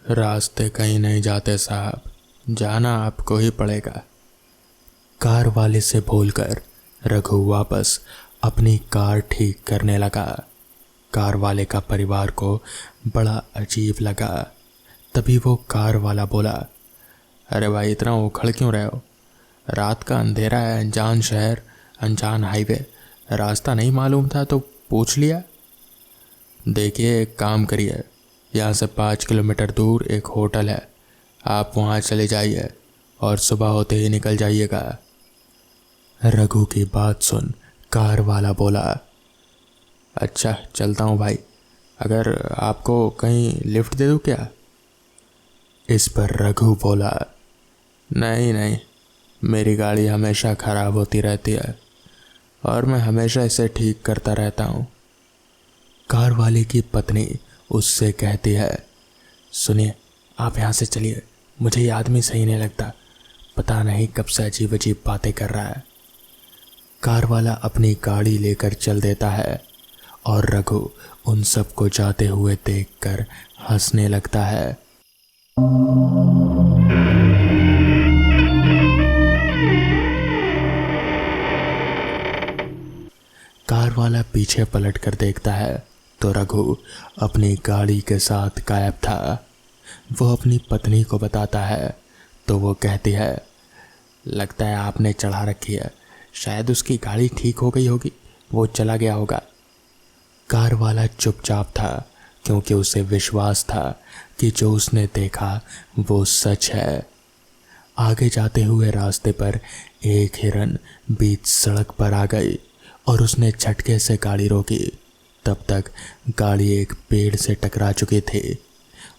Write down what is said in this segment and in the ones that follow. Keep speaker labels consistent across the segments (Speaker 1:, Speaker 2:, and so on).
Speaker 1: रास्ते कहीं नहीं जाते साहब, जाना आपको ही पड़ेगा। कार वाले से बोलकर रघु वापस अपनी कार ठीक करने लगा। कार वाले का परिवार को बड़ा अजीब लगा। तभी वो कार वाला बोला, अरे भाई इतना उखड़ क्यों रहे हो? रात का अंधेरा है, अनजान शहर, अनजान हाईवे, रास्ता नहीं मालूम था तो पूछ लिया। देखिए एक काम करिए, यहाँ से 5 किलोमीटर दूर एक होटल है, आप वहाँ चले जाइए और सुबह होते ही निकल जाइएगा। रघु की बात सुन कार वाला बोला, अच्छा चलता हूँ भाई, अगर आपको कहीं लिफ्ट दे दूँ क्या? इस पर रघु बोला, नहीं नहीं, मेरी गाड़ी हमेशा ख़राब होती रहती है और मैं हमेशा इसे ठीक करता रहता हूँ। कार वाले की पत्नी उससे कहती है, सुनिए आप यहाँ से चलिए, मुझे ये आदमी सही नहीं लगता, पता नहीं कब से अजीब अजीब बातें कर रहा है। कार वाला अपनी गाड़ी लेकर चल देता है और रघु उन सबको जाते हुए देखकर हंसने लगता है। कार वाला पीछे पलट कर देखता है तो रघु अपनी गाड़ी के साथ गायब था। वो अपनी पत्नी को बताता है तो वो कहती है, लगता है आपने चढ़ा रखी है, शायद उसकी गाड़ी ठीक हो गई होगी, वो चला गया होगा। कार वाला चुपचाप था क्योंकि उसे विश्वास था कि जो उसने देखा वो सच है। आगे जाते हुए रास्ते पर एक हिरन बीच सड़क पर आ गई और उसने झटके से गाड़ी रोकी। तब तक गाड़ी एक पेड़ से टकरा चुकी थी।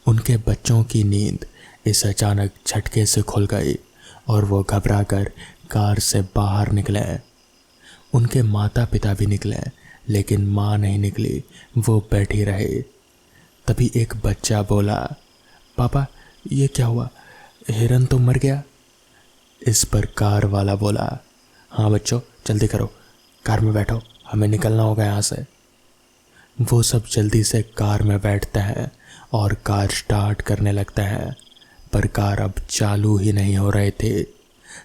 Speaker 1: उनके बच्चों की नींद इस अचानक झटके से खुल गई और वो घबराकर कार से बाहर निकले। उनके माता पिता भी निकले लेकिन माँ नहीं निकली, वो बैठी रही। तभी एक बच्चा बोला, पापा ये क्या हुआ, हिरन तो मर गया। इस पर कार वाला बोला, हाँ बच्चों जल्दी करो, कार में बैठो, हमें निकलना होगा यहाँ से। वो सब जल्दी से कार में बैठते हैं और कार स्टार्ट करने लगते हैं, पर कार अब चालू ही नहीं हो रहे थे।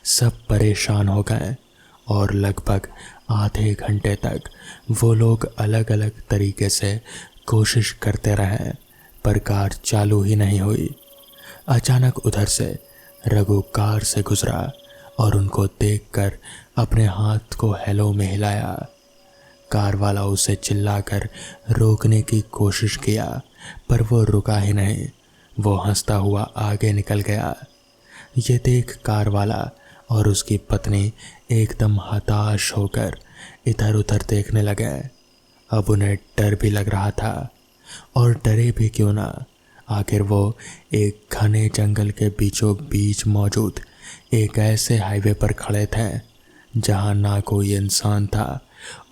Speaker 1: सब परेशान हो गए और लगभग आधे घंटे तक वो लोग अलग अलग तरीके से कोशिश करते रहे, पर कार चालू ही नहीं हुई। अचानक उधर से रघु कार से गुजरा और उनको देखकर अपने हाथ को हेलो में हिलाया। कार वाला उसे चिल्लाकर रोकने की कोशिश किया पर वो रुका ही नहीं, वो हंसता हुआ आगे निकल गया। ये देख कार वाला और उसकी पत्नी एकदम हताश होकर इधर उधर देखने लगे। अब उन्हें डर भी लग रहा था, और डरे भी क्यों ना, आखिर वो एक घने जंगल के बीचों बीच मौजूद एक ऐसे हाईवे पर खड़े थे जहां ना कोई इंसान था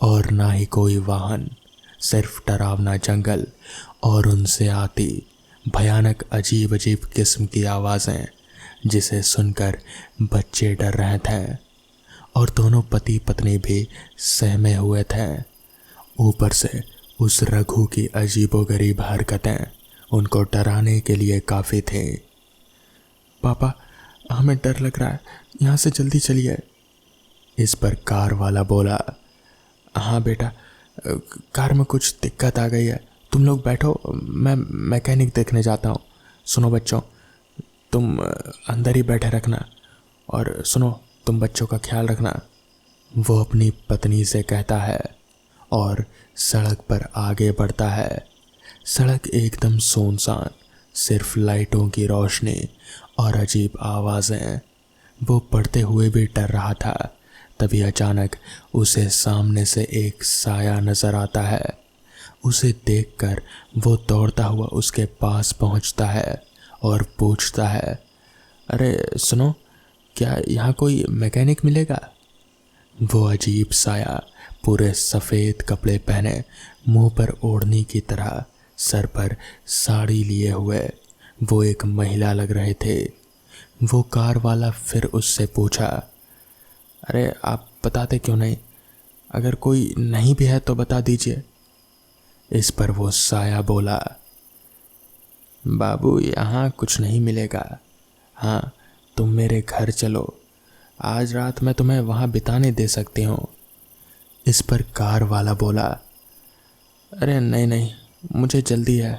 Speaker 1: और ना ही कोई वाहन, सिर्फ डरावना जंगल और उनसे आती भयानक अजीब अजीब किस्म की आवाज़ें जिसे सुनकर बच्चे डर रहे थे और दोनों पति पत्नी भी सहमे हुए थे। ऊपर से उस रघु की अजीबोगरीब हरकतें उनको डराने के लिए काफ़ी थी। पापा हमें डर लग रहा है, यहाँ से जल्दी चलिए। इस पर कार वाला बोला, हाँ बेटा, कार में कुछ दिक्कत आ गई है, तुम लोग बैठो, मैं मैकेनिक देखने जाता हूँ। सुनो बच्चों, तुम अंदर ही बैठे रखना, और सुनो तुम बच्चों का ख्याल रखना। वो अपनी पत्नी से कहता है और सड़क पर आगे बढ़ता है। सड़क एकदम सुनसान, सिर्फ लाइटों की रोशनी और अजीब आवाज़ें। वो पढ़ते हुए भी डर रहा था। तभी अचानक उसे सामने से एक साया नज़र आता है। उसे देखकर वो दौड़ता हुआ उसके पास पहुंचता है और पूछता है, अरे सुनो, क्या यहाँ कोई मैकेनिक मिलेगा? वो अजीब साया पूरे सफ़ेद कपड़े पहने, मुंह पर ओढ़नी की तरह, सर पर साड़ी लिए हुए वो एक महिला लग रहे थे। वो कार वाला फिर उससे पूछा, अरे आप बताते क्यों नहीं, अगर कोई नहीं भी है तो बता दीजिए। इस पर वो साया बोला, बाबू यहाँ कुछ नहीं मिलेगा। हाँ, तुम मेरे घर चलो, आज रात मैं तुम्हें वहाँ बिताने दे सकती हूँ। इस पर कार वाला बोला, अरे नहीं नहीं, मुझे जल्दी है,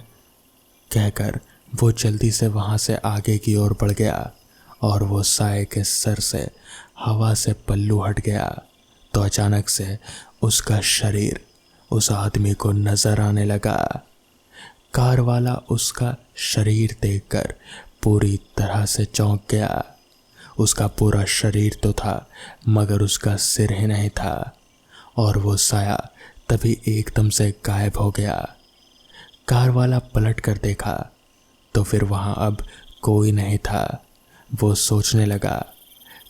Speaker 1: कहकर वो जल्दी से वहाँ से आगे की ओर बढ़ गया और वो साए के सर से हवा से पल्लू हट गया तो अचानक से उसका शरीर उस आदमी को नजर आने लगा। कार वाला उसका शरीर देखकर पूरी तरह से चौंक गया। उसका पूरा शरीर तो था मगर उसका सिर ही नहीं था और वो साया तभी एकदम से गायब हो गया। कार वाला पलट कर देखा तो फिर वहाँ अब कोई नहीं था। वो सोचने लगा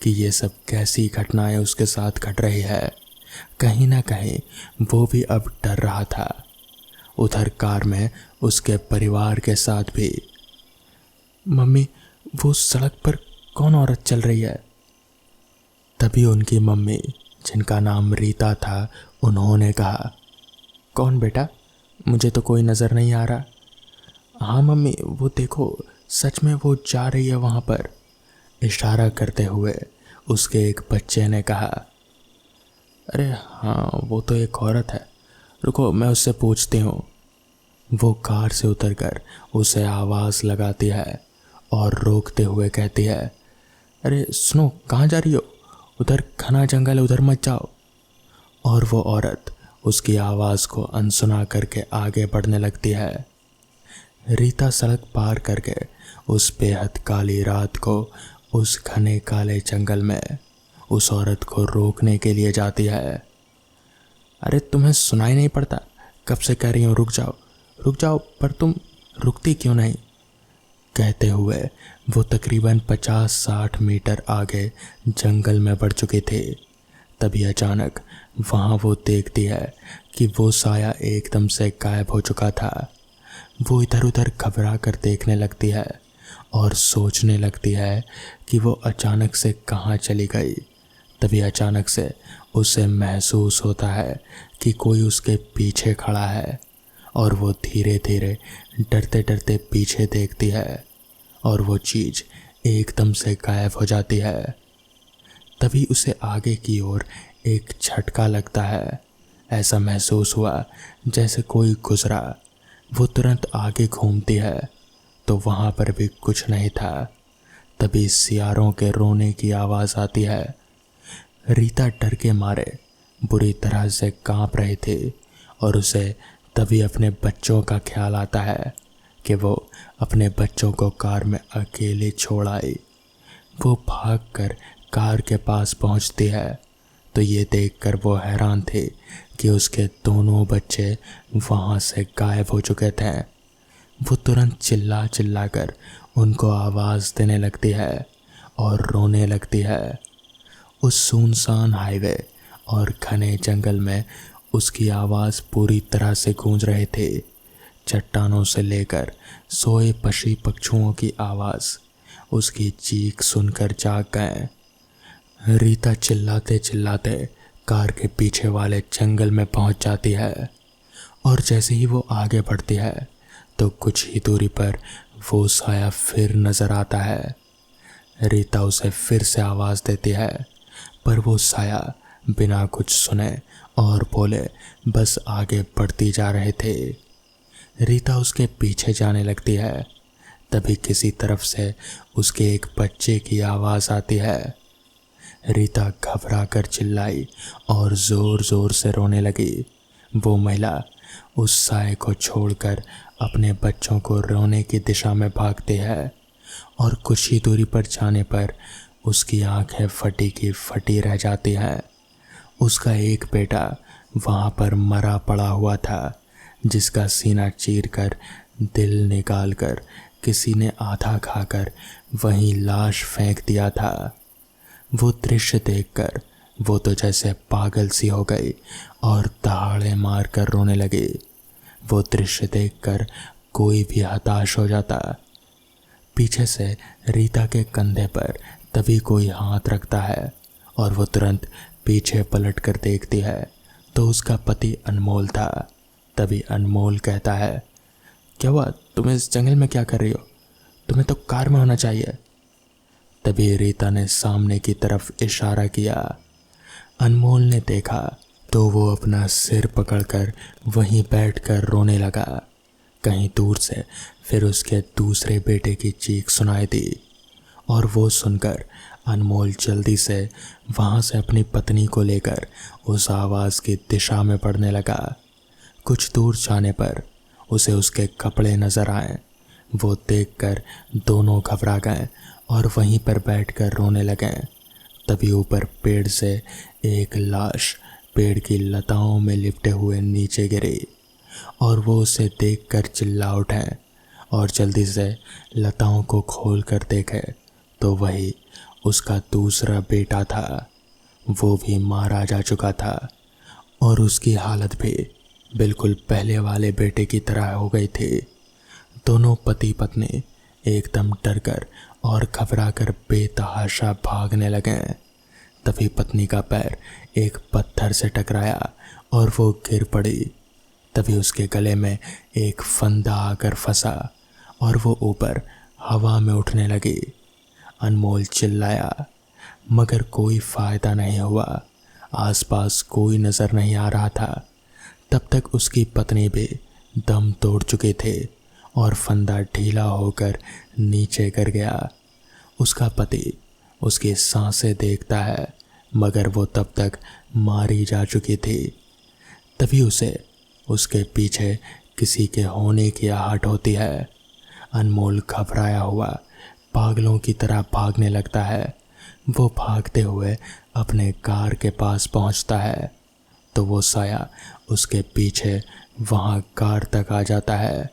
Speaker 1: कि ये सब कैसी घटनाएं उसके साथ घट रही है। कहीं ना कहीं वो भी अब डर रहा था। उधर कार में उसके परिवार के साथ भी। मम्मी, वो सड़क पर कौन औरत चल रही है? तभी उनकी मम्मी, जिनका नाम रीता था, उन्होंने कहा, कौन बेटा, मुझे तो कोई नज़र नहीं आ रहा। हाँ मम्मी, वो देखो, सच में वो जा रही है वहाँ पर, इशारा करते हुए उसके एक बच्चे ने कहा। अरे हाँ, वो तो एक औरत है, रुको मैं उससे पूछती हूँ। वो कार से उतरकर उसे आवाज़ लगाती है और रोकते हुए कहती है, अरे सुनो, कहाँ जा रही हो? उधर घना जंगल है, उधर मत जाओ। और वो औरत उसकी आवाज़ को अनसुना करके आगे बढ़ने लगती है। रीता सड़क पार करके उस बेहद काली रात को उस घने काले जंगल में उस औरत को रोकने के लिए जाती है। अरे तुम्हें सुनाई नहीं पड़ता? कब से कह रही हूँ रुक जाओ रुक जाओ, पर तुम रुकती क्यों नहीं? कहते हुए वो तकरीबन 50-60 मीटर आगे जंगल में बढ़ चुके थे। तभी अचानक वहाँ वो देखती है कि वो साया एकदम से गायब हो चुका था। वो इधर उधर घबरा कर देखने लगती है और सोचने लगती है कि वो अचानक से कहाँ चली गई। तभी अचानक से उसे महसूस होता है कि कोई उसके पीछे खड़ा है और वो धीरे धीरे डरते डरते पीछे देखती है और वो चीज़ एकदम से गायब हो जाती है। तभी उसे आगे की ओर एक झटका लगता है। ऐसा महसूस हुआ जैसे कोई गुजरा। वो तुरंत आगे घूमती है तो वहाँ पर भी कुछ नहीं था। तभी सियारों के रोने की आवाज़ आती है। रीता डर के मारे बुरी तरह से कांप रही थी और उसे तभी अपने बच्चों का ख्याल आता है कि वो अपने बच्चों को कार में अकेले छोड़ आई। वो भागकर कार के पास पहुंचती है तो ये देखकर वो हैरान थे कि उसके दोनों बच्चे वहाँ से गायब हो चुके थे। वो तुरंत चिल्ला चिल्ला कर उनको आवाज़ देने लगती है और रोने लगती है। उस सुनसान हाईवे और घने जंगल में उसकी आवाज़ पूरी तरह से गूंज रहे थे। चट्टानों से लेकर सोए पक्षी पक्षुओं की आवाज़ उसकी चीख सुनकर जाग गए। रीता चिल्लाते चिल्लाते कार के पीछे वाले जंगल में पहुंच जाती है और जैसे ही वो आगे बढ़ती है तो कुछ ही दूरी पर वो साया फिर नज़र आता है। रीता उसे फिर से आवाज़ देती है पर वो साया बिना कुछ सुने और बोले बस आगे बढ़ती जा रहे थे। रीता उसके पीछे जाने लगती है। तभी किसी तरफ से उसके एक बच्चे की आवाज़ आती है। रीता घबरा कर चिल्लाई और ज़ोर ज़ोर से रोने लगी। वो महिला उस साए को छोड़कर अपने बच्चों को रोने की दिशा में भागती है और कुछ ही दूरी पर जाने पर उसकी आंखें फटी की फटी रह जाती हैं। उसका एक बेटा वहाँ पर मरा पड़ा हुआ था जिसका सीना चीरकर दिल निकालकर किसी ने आधा खाकर वहीं लाश फेंक दिया था। वो दृश्य देखकर वो तो जैसे पागल सी हो गई और दहाड़े मार कर रोने लगी। वो दृश्य देखकर कोई भी हताश हो जाता। पीछे से रीता के कंधे पर तभी कोई हाथ रखता है और वो तुरंत पीछे पलट कर देखती है तो उसका पति अनमोल था। तभी अनमोल कहता है, क्या हुआ? तुम इस जंगल में क्या कर रही हो? तुम्हें तो कार में होना चाहिए। तभी रीता ने सामने की तरफ इशारा किया। अनमोल ने देखा तो वो अपना सिर पकड़कर वहीं बैठकर रोने लगा। कहीं दूर से फिर उसके दूसरे बेटे की चीख सुनाई दी और वो सुनकर अनमोल जल्दी से वहां से अपनी पत्नी को लेकर उस आवाज़ की दिशा में बढ़ने लगा। कुछ दूर जाने पर उसे उसके कपड़े नजर आए। वो देखकर दोनों घबरा गए और वहीं पर बैठकर रोने लगे। तभी ऊपर पेड़ से एक लाश पेड़ की लताओं में लिपटे हुए नीचे गिरी और वो उसे देखकर चिल्ला उठे और जल्दी से लताओं को खोल कर देखे तो वही उसका दूसरा बेटा था। वो भी मारा जा चुका था और उसकी हालत भी बिल्कुल पहले वाले बेटे की तरह हो गई थी। दोनों पति पत्नी एकदम डरकर और घबराकर बेतहाशा भागने लगे। तभी पत्नी का पैर एक पत्थर से टकराया और वो गिर पड़ी। तभी उसके गले में एक फंदा आकर फंसा और वो ऊपर हवा में उठने लगी। अनमोल चिल्लाया मगर कोई फायदा नहीं हुआ। आसपास कोई नजर नहीं आ रहा था। तब तक उसकी पत्नी भी दम तोड़ चुके थे और फंदा ढीला होकर नीचे गिर गया। उसका पति उसकी सांसें देखता है मगर वो तब तक मारी जा चुकी थी। तभी उसे उसके पीछे किसी के होने की आहट होती है। अनमोल घबराया हुआ पागलों की तरह भागने लगता है। वो भागते हुए अपने कार के पास पहुंचता है तो वो साया उसके पीछे वहां कार तक आ जाता है।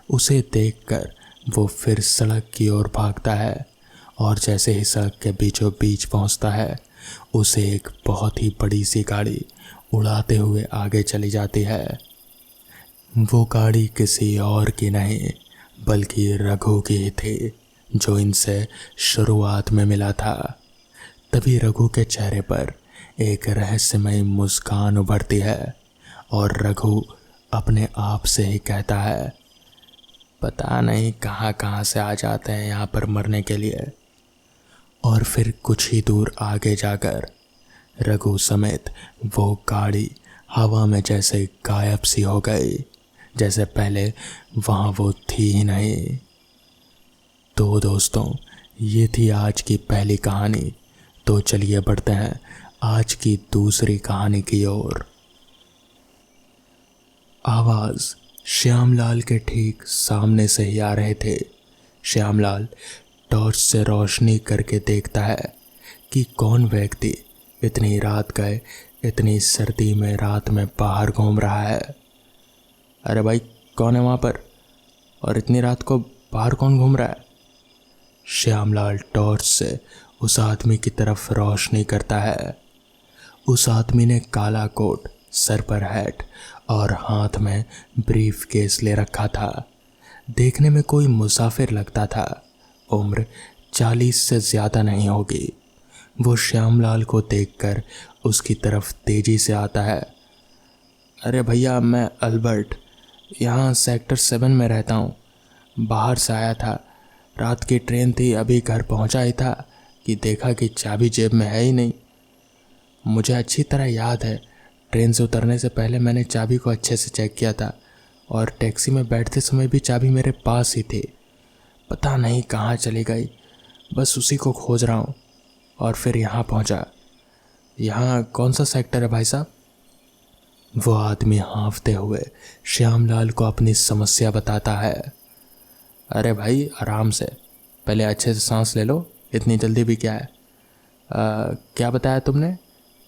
Speaker 1: उसे देखकर वो फिर सड़क की ओर भागता है और जैसे ही सड़क के बीचों बीच पहुंचता है उसे एक बहुत ही बड़ी सी गाड़ी उड़ाते हुए आगे चली जाती है। वो गाड़ी किसी और की नहीं बल्कि रघु की ही थी जो इनसे शुरुआत में मिला था। तभी रघु के चेहरे पर एक रहस्यमय मुस्कान उभरती है और रघु अपने आप से ही कहता है, पता नहीं कहाँ कहाँ से आ जाते हैं यहाँ पर मरने के लिए। और फिर कुछ ही दूर आगे जाकर रघु समेत वो गाड़ी हवा में जैसे गायब सी हो गई, जैसे पहले वहाँ वो थी ही नहीं। तो दोस्तों, ये थी आज की पहली कहानी। तो चलिए बढ़ते हैं आज की दूसरी कहानी की ओर। आवाज़ श्यामलाल के ठीक सामने से ही आ रहे थे। श्यामलाल टॉर्च से रोशनी करके देखता है कि कौन व्यक्ति इतनी रात गए इतनी सर्दी में रात में बाहर घूम रहा है। अरे भाई, कौन है वहाँ पर? और इतनी रात को बाहर कौन घूम रहा है? श्यामलाल टॉर्च से उस आदमी की तरफ रोशनी करता है। उस आदमी ने काला कोट, सर पर हैट और हाथ में ब्रीफ केस ले रखा था। देखने में कोई मुसाफिर लगता था। उम्र 40 से ज़्यादा नहीं होगी। वो श्यामलाल को देखकर उसकी तरफ तेजी से आता है। अरे भैया, मैं अल्बर्ट यहाँ सेक्टर 7 में रहता हूँ। बाहर से आया था, रात की ट्रेन थी, अभी घर पहुँचा ही था कि देखा कि चाबी जेब में है ही नहीं। मुझे अच्छी तरह याद है, ट्रेन से उतरने से पहले मैंने चाबी को अच्छे से चेक किया था और टैक्सी में बैठते समय भी चाबी मेरे पास ही थी। पता नहीं कहाँ चली गई, बस उसी को खोज रहा हूँ और फिर यहाँ पहुँचा। यहाँ कौन सा सेक्टर है भाई साहब? वो आदमी हाँफते हुए श्यामलाल को अपनी समस्या बताता है। अरे भाई, आराम से, पहले अच्छे से सांस ले लो, इतनी जल्दी भी क्या है? क्या बताया तुमने?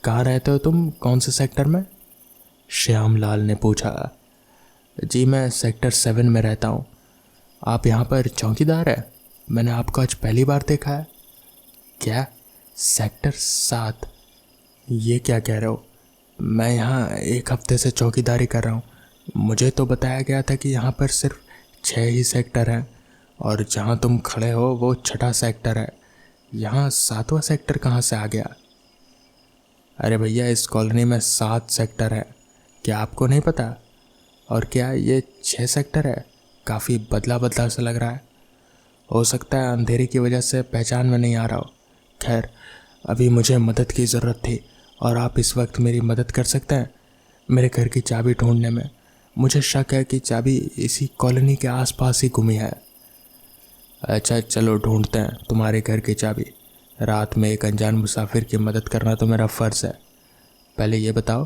Speaker 1: कहाँ रहते हो तुम, कौन से सेक्टर में? श्यामलाल ने पूछा। जी, मैं सेक्टर 7 में रहता हूँ। आप यहाँ पर चौकीदार हैं? मैंने आपको आज पहली बार देखा है। क्या? सेक्टर 7? ये क्या कह रहे हो? मैं यहाँ 1 हफ्ते से चौकीदारी कर रहा हूँ। मुझे तो बताया गया था कि यहाँ पर सिर्फ 6 ही सेक्टर हैं और जहाँ तुम खड़े हो वो 6ठा सेक्टर है। यहाँ 7वां सेक्टर कहाँ से आ गया? अरे भैया, इस कॉलोनी में 7 सेक्टर है, क्या आपको नहीं पता? और क्या ये 6 सेक्टर है? काफ़ी बदला बदला सा लग रहा है। हो सकता है अंधेरे की वजह से पहचान में नहीं आ रहा हो। खैर, अभी मुझे मदद की ज़रूरत थी और आप इस वक्त मेरी मदद कर सकते हैं मेरे घर की चाबी ढूंढने में। मुझे शक है कि चाबी इसी कॉलोनी के आसपास ही गुमी है। अच्छा, चलो ढूंढते हैं तुम्हारे घर की चाबी। रात में एक अनजान मुसाफिर की मदद करना तो मेरा फ़र्ज़ है। पहले ये बताओ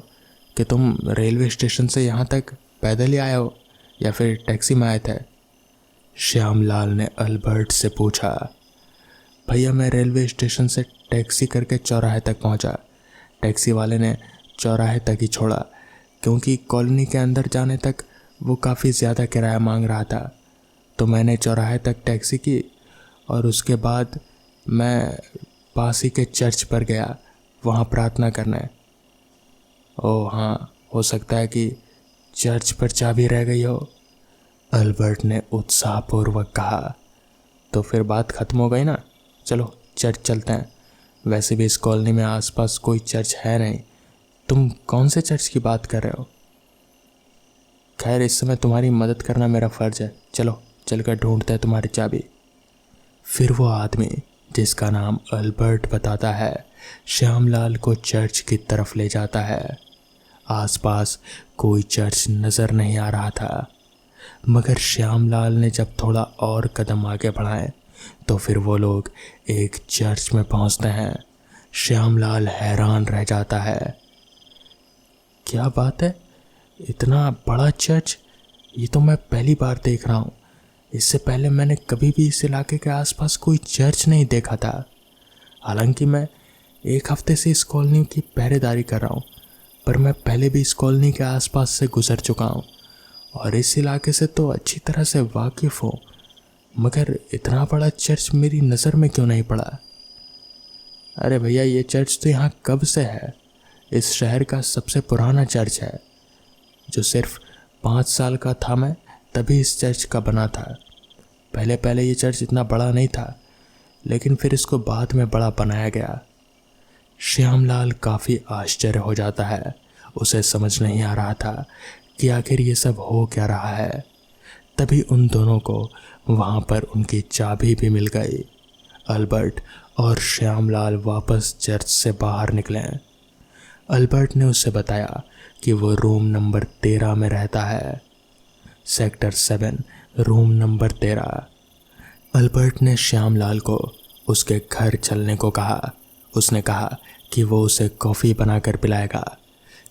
Speaker 1: कि तुम रेलवे स्टेशन से यहाँ तक पैदल ही आए हो या फिर टैक्सी में आए थे? श्यामलाल ने अल्बर्ट से पूछा। भैया, मैं रेलवे स्टेशन से टैक्सी करके चौराहे तक पहुँचा। टैक्सी वाले ने चौराहे तक ही छोड़ा क्योंकि कॉलोनी के अंदर जाने तक वो काफ़ी ज़्यादा किराया मांग रहा था। तो मैंने चौराहे तक टैक्सी की और उसके बाद मैं पास ही के चर्च पर गया वहाँ प्रार्थना करने। ओह हाँ, हो सकता है कि चर्च पर चाबी रह गई हो, अल्बर्ट ने उत्साहपूर्वक कहा। तो फिर बात ख़त्म हो गई ना। चलो चर्च चलते हैं। वैसे भी इस कॉलोनी में आसपास कोई चर्च है नहीं। तुम कौन से चर्च की बात कर रहे हो? खैर, इस समय तुम्हारी मदद करना मेरा फ़र्ज़ है। चलो चलकर ढूंढते हैं तुम्हारी चाबी। फिर वो आदमी जिसका नाम अल्बर्ट बताता है श्यामलाल को चर्च की तरफ ले जाता है। आसपास कोई चर्च नज़र नहीं आ रहा था, मगर श्यामलाल ने जब थोड़ा और कदम आगे बढ़ाए तो फिर वो लोग एक चर्च में पहुंचते हैं। श्यामलाल हैरान रह जाता है। क्या बात है, इतना बड़ा चर्च! ये तो मैं पहली बार देख रहा हूँ। इससे पहले मैंने कभी भी इस इलाके के आसपास कोई चर्च नहीं देखा था। हालांकि मैं एक हफ्ते से इस कॉलोनी की पहरेदारी कर रहा हूँ, पर मैं पहले भी इस कॉलोनी के आसपास से गुजर चुका हूँ और इस इलाके से तो अच्छी तरह से वाकिफ़ हूँ, मगर इतना बड़ा चर्च मेरी नज़र में क्यों नहीं पड़ा? अरे भैया, ये चर्च तो यहाँ कब से है। इस शहर का सबसे पुराना चर्च है, जो सिर्फ 5 साल का था मैं तभी इस चर्च का बना था। पहले ये चर्च इतना बड़ा नहीं था, लेकिन फिर इसको बाद में बड़ा बनाया गया। श्यामलाल काफ़ी आश्चर्य हो जाता है। उसे समझ नहीं आ रहा था कि आखिर ये सब हो क्या रहा है। तभी उन दोनों को वहाँ पर उनकी चाबी भी मिल गई। अल्बर्ट और श्यामलाल वापस चर्च से बाहर निकले। अल्बर्ट ने उसे बताया कि वो रूम नंबर 13 में रहता है। Sector 7, room number 13। अल्बर्ट ने श्यामलाल को उसके घर चलने को कहा। उसने कहा कि वो उसे कॉफ़ी बनाकर पिलाएगा।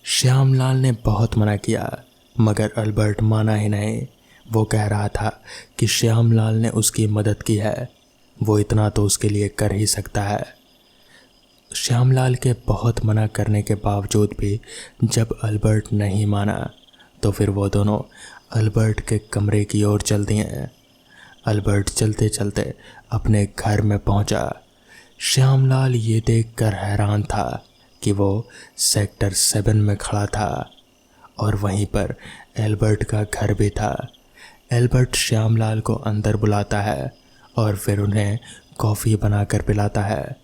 Speaker 1: श्यामलाल ने बहुत मना किया, मगर अल्बर्ट माना ही नहीं। वो कह रहा था कि श्यामलाल ने उसकी मदद की है, वो इतना तो उसके लिए कर ही सकता है। श्यामलाल के बहुत मना करने के बावजूद भी जब अल्बर्ट नहीं माना तो फिर वो दोनों अल्बर्ट के कमरे की ओर चल दिए। अल्बर्ट चलते चलते अपने घर में पहुंचा। श्यामलाल ये देखकर हैरान था कि वो सेक्टर 7 में खड़ा था और वहीं पर एल्बर्ट का घर भी था। एल्बर्ट श्यामलाल को अंदर बुलाता है और फिर उन्हें कॉफ़ी बनाकर पिलाता है।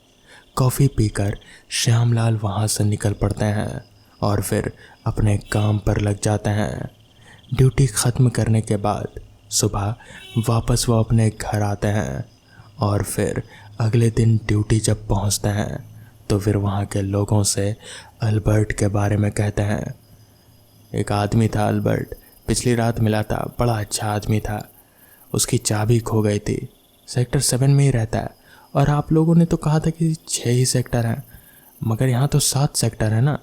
Speaker 1: कॉफ़ी पीकर श्यामलाल वहाँ से निकल पड़ते हैं और फिर अपने काम पर लग जाते हैं। ड्यूटी ख़त्म करने के बाद सुबह वापस वो अपने घर आते हैं और फिर अगले दिन ड्यूटी जब पहुँचते हैं तो फिर वहाँ के लोगों से अल्बर्ट के बारे में कहते हैं। एक आदमी था अल्बर्ट, पिछली रात मिला था, बड़ा अच्छा आदमी था। उसकी चाबी खो गई थी। सेक्टर 7 में ही रहता है और आप लोगों ने तो कहा था कि 6 ही सेक्टर हैं, मगर यहाँ तो 7 सेक्टर है ना।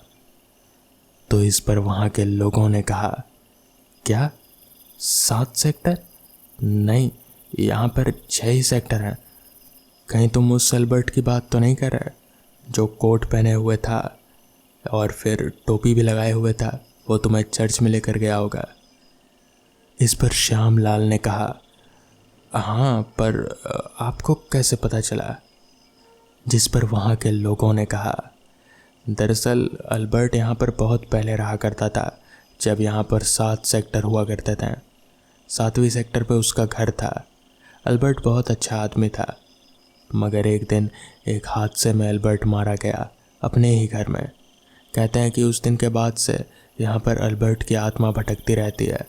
Speaker 1: तो इस पर वहाँ के लोगों ने कहा, क्या 7 सेक्टर? नहीं, यहाँ पर 6 ही सेक्टर हैं। कहीं तुम उस अल्बर्ट की बात तो नहीं कर रहे जो कोट पहने हुए था और फिर टोपी भी लगाए हुए था? वो तुम्हें चर्च में लेकर गया होगा। इस पर श्यामलाल ने कहा, हाँ, पर आपको कैसे पता चला? जिस पर वहाँ के लोगों ने कहा, दरअसल अल्बर्ट यहाँ पर बहुत पहले रहा करता था, जब यहाँ पर 7 सेक्टर हुआ करते थे। 7वें सेक्टर पे उसका घर था। अल्बर्ट बहुत अच्छा आदमी था, मगर एक दिन एक हादसे में अल्बर्ट मारा गया अपने ही घर में। कहते हैं कि उस दिन के बाद से यहाँ पर अल्बर्ट की आत्मा भटकती रहती है।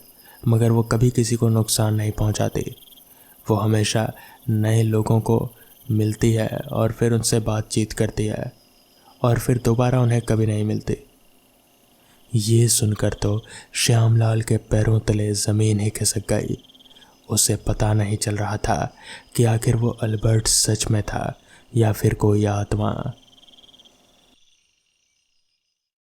Speaker 1: मगर वो कभी किसी को नुकसान नहीं पहुंचाती। वो हमेशा नए लोगों को मिलती है और फिर उनसे बातचीत करती है और फिर दोबारा उन्हें कभी नहीं मिलती। ये सुनकर तो श्यामलाल के पैरों तले ज़मीन ही खिसक गई। उसे पता नहीं चल रहा था कि आखिर वो अल्बर्ट सच में था या फिर कोई आत्मा।